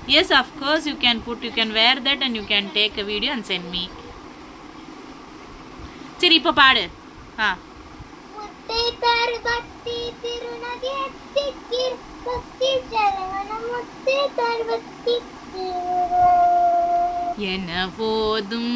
Yes, of course you can put. You can wear that and you can take a video and send me. சரி இப்போ பாடு. என்ன போதும்